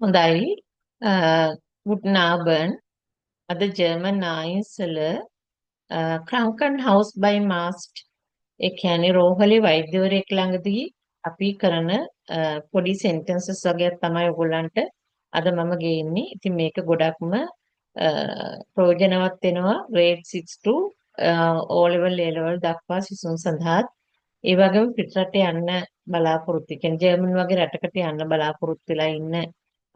හොඳයි. ගුඩ්න් ආබන් අද German ආයින්සල ක්‍රංකන් house බයි mast ඒ කියන්නේ රෝහලේ වෛද්‍යවරයෙක් ළඟදී අපි කරන පොඩි සෙන්ටෙන්සස් වගේක් තමයි ඔයගොල්ලන්ට අද මම ගේන්නේ. ඉතින් මේක ගොඩක්ම ප්‍රයෝජනවත් වෙනවා grade 6 to O level A level දක්වා සිසුන් සඳහා. ඒ වගේම පිටරට යන්න බලාපොරොත්තු කියන්නේ ජර්මන් වගේ රටකට යන්න බලාපොරොත්තු වෙලා ඉන්න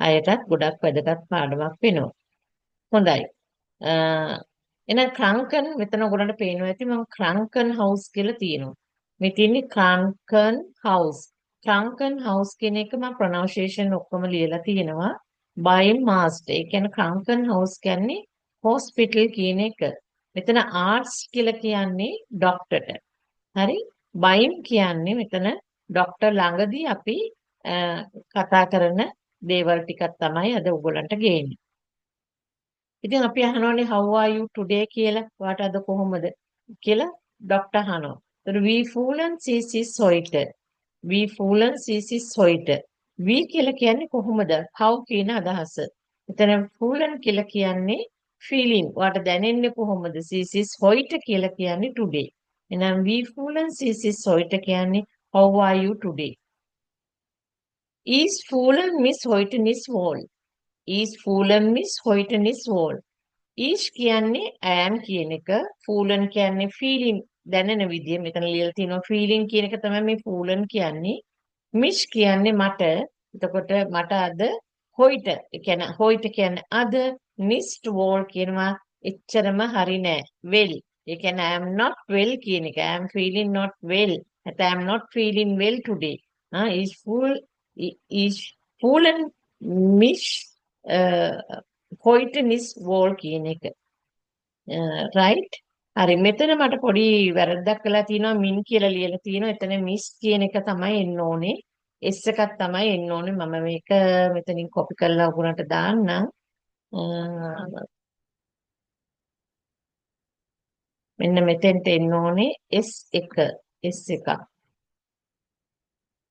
අයටත් ගොඩක් වැදගත් පාඩමක් වෙනවා. හොඳයි. අ එහෙනම් ක්‍රංකන් මෙතන ඔයගොල්ලන්ට පේනවා ඇති මම ක්‍රංකන් හවුස් කියලා තියෙනවා. මේ තියෙන්නේ ක්‍රංකන් හවුස්. ක්‍රංකන් හවුස් කියන එක මම ප්‍රොනවුන්සියේෂන් ඔක්කොම ලියලා තියෙනවා. බයි මාස්ට්. ඒ කියන්නේ ක්‍රංකන් හවුස් කියන්නේ හොස්පිටල් කියන එක. මෙතන ආර්ට්ස් කියලා කියන්නේ ડોක්ටර්ට. හරි? බයිම් කියන්නේ මෙතන ડોක්ටර් ළඟදී අපි අ, කතා කරන දේවල් ටිකක් තමයි අද ඔයගොල්ලන්ට ගේන්නේ. ඉතින් අපි අහනවානේ how are you today කියලා. ඔයාට අද කොහොමද කියලා ડોක්ටර් අහනවා. ඒතර we fühlen sich ist heute. we fühlen sich ist heute. we කියලා කියන්නේ කොහොමද? how කියන අදහස. එතන fühlen කියලා කියන්නේ feeling. ඔයාට දැනෙන්නේ කොහොමද? sich ist heute කියලා කියන්නේ today. එහෙනම් we fühlen sich ist heute කියන්නේ how are you today? Ist fühlen miss heute nicht wohl. Ist fühlen miss heute nicht wohl. ඊෂ් කියන්නේ am කියන එක, foolen කියන්නේ feeling දැනෙන විදිය. මෙතන ලියලා තියෙනවා feeling කියන එක තමයි මේ foolen කියන්නේ. miss කියන්නේ මට. එතකොට මට අද හොයිට, ඒ කියන්නේ හොයිට කියන්නේ අද, nicht wohl කියනවා එච්චරම හරි නෑ. well. ඒ කියන්නේ I am not well කියන එක. I am feeling not well. නැත්නම් I am not feeling well today. is foolen miss කොයිටනිස් වෝල් කියන එක. රයිට්. හරි. මෙතන මට පොඩි වැරද්දක් වෙලා තියෙනවා. මින් කියලා ලියලා තියෙනවා. එතන මිස් කියන එක තමයි එන්න ඕනේ. S එකක් තමයි එන්න ඕනේ. මම මේක මෙතනින් කොපි කරලා ඔයගොල්ලන්ට දාන්නම්. මෙන්න මෙතෙන්ට එන්න ඕනේ S1. S1.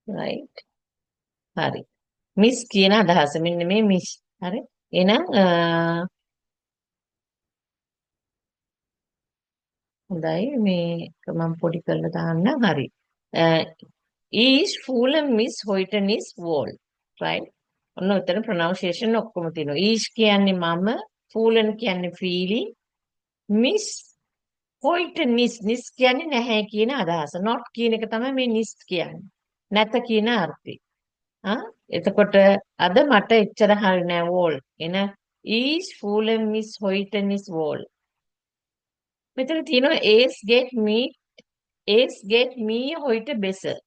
රයිට්. හරි. මිස් කියන අදහස. මෙන්න මේ මිස්. හරි. එහෙනම් හොඳයි මේක මම පොඩි කරලා දාන්න. හරි. is full miss Hoyton is wall. right? ඔන්න උතන pronunciation ඔක්කොම තියෙනවා. is කියන්නේ මම, full කියන්නේ feeling, miss Hoyton is කියන්නේ නැහැ කියන අදහස. not කියන එක තමයි මේ nis කියන්නේ. නැත කියන අර්ථය. එතකොට අද මට එච්චර හරි නෑ wall. එන is full miss Hoyton is wall. මෙතන තියෙනවා es get me heute besser.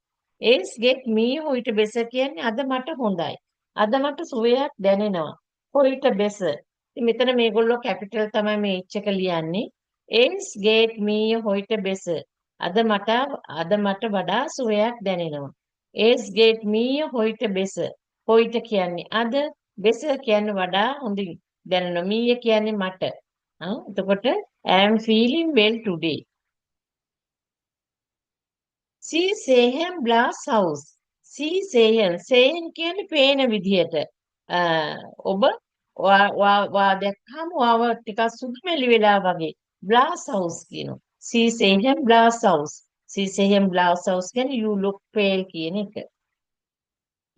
es get me heute besser කියන්නේ අද මට හොඳයි. අද මට සුවයක් දැනෙනවා. heute besser. ඉතින් මෙතන මේගොල්ලෝ කැපිටල් තමයි මේ h එක ලියන්නේ. es get me heute besser. අද මට වඩා සුවයක් දැනෙනවා. es get me heute besser. heute කියන්නේ අද, besser කියන්නේ වඩා හොඳින් දැනෙනවා. me කියන්නේ මට. එතකොට I am feeling well today. See Sehen Glass House. See Sehen. Sehen කියන්නේ පේන විදිහට. ඔබ වා දැක්කම වාව ටිකක් සුදුමෙලි වෙලා වගේ. Glass House කියනවා. See Sehen Glass House. See Sehen Glass House කියන්නේ you look pale කියන එක.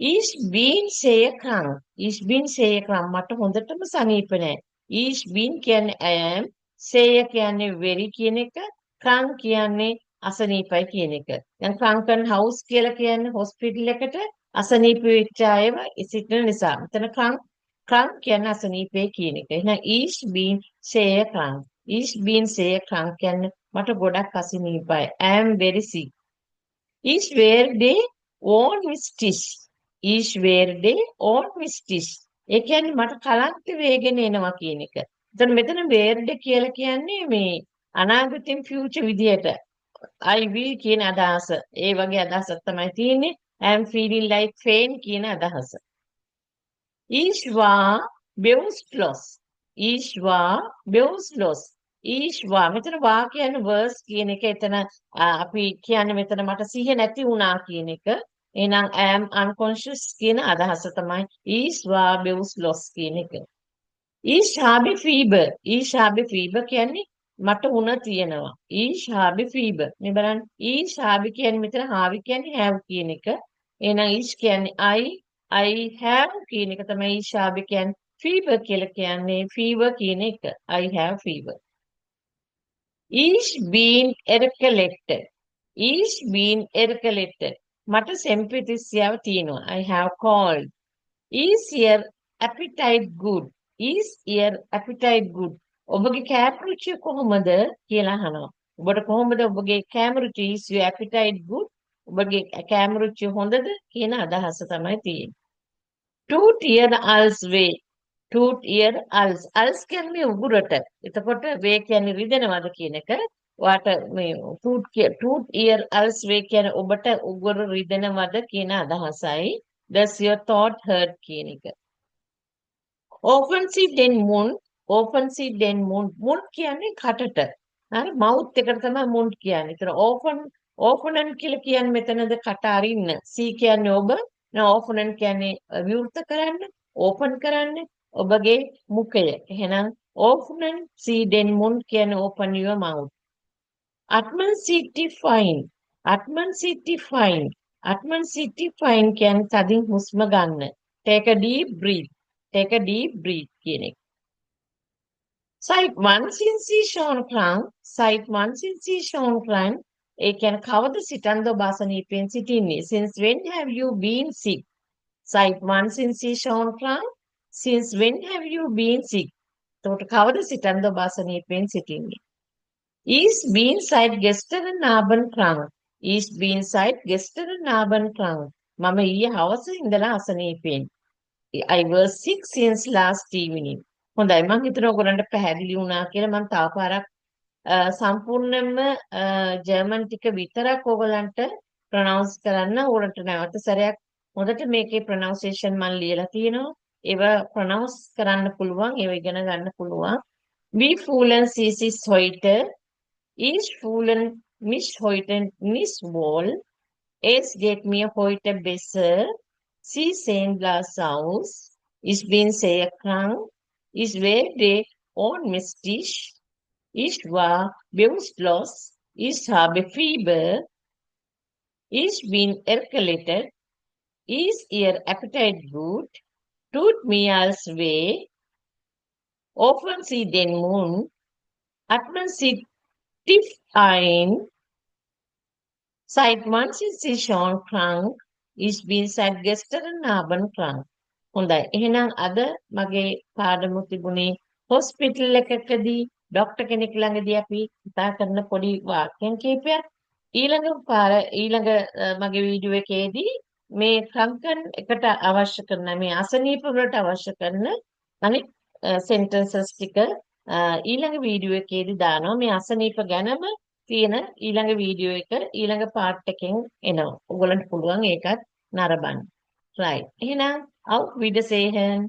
Ich bin sehr krank. Ich bin sehr krank. මට හොඳටම සනීප නැහැ. Ich bin කියන්නේ I am. sehr කියන්නේ very කියන එක. krank කියන්නේ අසනීපයි කියන එක. දැන් ක්‍රංකන් හවුස් කියලා කියන්නේ හොස්පිටල් එකට අසනීප වෙච්ච අයව සිටින නිසා. මෙතන ක්‍රංක් කියන්නේ අසනීපේ කියන එක. එහෙනම් ich bin sehr krank. ich bin sehr krank කියන්නේ මට ගොඩක් අසනීපයි. I am very sick. ich werde ohnmächtig. ich werde ohnmächtig. ඒ කියන්නේ මට කලන්ත වේගෙන එනවා කියන එක. එතන මෙතන werde කියලා කියන්නේ මේ අනාගතයෙන් future විදියට I will කියන අදහස. ඒ වගේ අදහසක් තමයි තියෙන්නේ. I am feeling like faint කියන අදහස. Ich war bewusstlos. ich war bewusstlos. ich war මෙතන වා කියන්නේ was කියන එක එතන අපි කියන්නේ මෙතන මට සිහිය නැති වුණා කියන එක. එහෙනම් am unconscious කියන අදහස තමයි is war beus loss කියන එක. is habe fever. is habe fever කියන්නේ මට උණ තියෙනවා. is habe fever. මේ බලන්න is habe කියන්නේ මෙතන have කියන්නේ have කියන එක. එහෙනම් is කියන්නේ I have කියන එක තමයි is habe කියන්නේ. fever කියලා කියන්නේ fever කියන එක. I have fever. is been erkaletter. is been erkaletter. මට සෙම්පිතිස්සියාව තියෙනවා. I have called. is your appetite good? is your appetite good? ඔබගේ කෑම රුචිය කොහොමද කියලා අහනවා. ඔබට කොහොමද ඔබගේ කෑම රුචිය? is your appetite good? ඔබගේ කෑම රුචිය හොඳද කියන අදහස තමයි තියෙන්නේ. toot your als way. toot your als. als කියන්නේ උගුරට. එතකොට way කියන්නේ රිදෙනවද කියන එක. ඔයාට මේ toot your als way කියන්නේ ඔබට උගුර රිදෙනවද කියන අදහසයි. does your thought hurt කියන එක. open see then mouth. open see then mouth. mouth කියන්නේ කටට. හරි mouth එකට තමයි mouth කියන්නේ. ඒතර open කියලා කියන්නේ මෙතනද කට අරින්න. see කියන්නේ ඔබ. open කියන්නේ විවෘත කරන්න, open කරන්න ඔබගේ මුඛය. එහෙනම් open see then mouth කියන්නේ open your mouth. atman city fine. atman city fine. atman city fine කියන්නේ තදින් හුස්ම ගන්න. take a deep breath. take a deep breath කියන එක. Site 1 sensation ක්‍රම site 1 sensation ක්‍රම ඒ කියන්නේ කවද සිතන්ද ඔබ අසනීපෙන් සිටින්නේ? since when have you been sick? site 1 sensation ක්‍රම since when have you been sick? එතකොට කවද සිතන්ද ඔබ අසනීපෙන් සිටින්නේ? is been site gestern naben ක්‍රම is been site gestern naben ක්‍රම මම ඊයේ හවස ඉඳලා අසනීපෙන්. I was sick since last evening. හොඳයි මම හිතනවා ඔයගොල්ලන්ට පැහැදිලි වුණා කියලා. මම තව පාරක් සම්පූර්ණයෙන්ම ජර්මන් ටික විතරක් ඔයගොල්ලන්ට ප්‍රොනවුන්ස් කරන්න ඕනට නැවත සැරයක් හොඳට මේකේ ප්‍රොනවුන්සියේෂන් මම ලියලා තියෙනවා. ඒව ප්‍රොනවුන්ස් කරන්න පුළුවන්, ඒව ඉගෙන ගන්න පුළුවන්. we foolen sis is heute is foolen mich heute nicht wohl es geht mir heute besser sie sehen glas aus ich bin sehr krank ich werde ohnmächtig ich war bewusstlos ich habe Fieber ich bin erkältet is your appetite good tut mir als weh offen sie den Mund atmen sie tief ein seit man sie schon krank ich bin seit gestern Abend krank. හොඳයි. එහෙනම් අද මගේ පාඩම තිබුණේ hospital එකකදී doctor කෙනෙක් ළඟදී අපි කතා කරන පොඩි වාක්‍යයන් කිහිපයක්. ඊළඟ මගේ වීඩියෝ එකේදී මේ ක්‍රංකන් එකට අවශ්‍ය කරන මේ අසනීප වලට අවශ්‍ය කරන අනිත් සෙන්ටෙන්සස් ටික ඊළඟ වීඩියෝ එකේදී දානවා. මේ අසනීප ගැනම තියෙන ඊළඟ වීඩියෝ එක ඊළඟ පාර්ට් එකෙන් එනවා. ඔයගොල්ලන්ට පුළුවන් ඒකත් නරඹන්න. right. එහෙනම් auf Wiedersehen.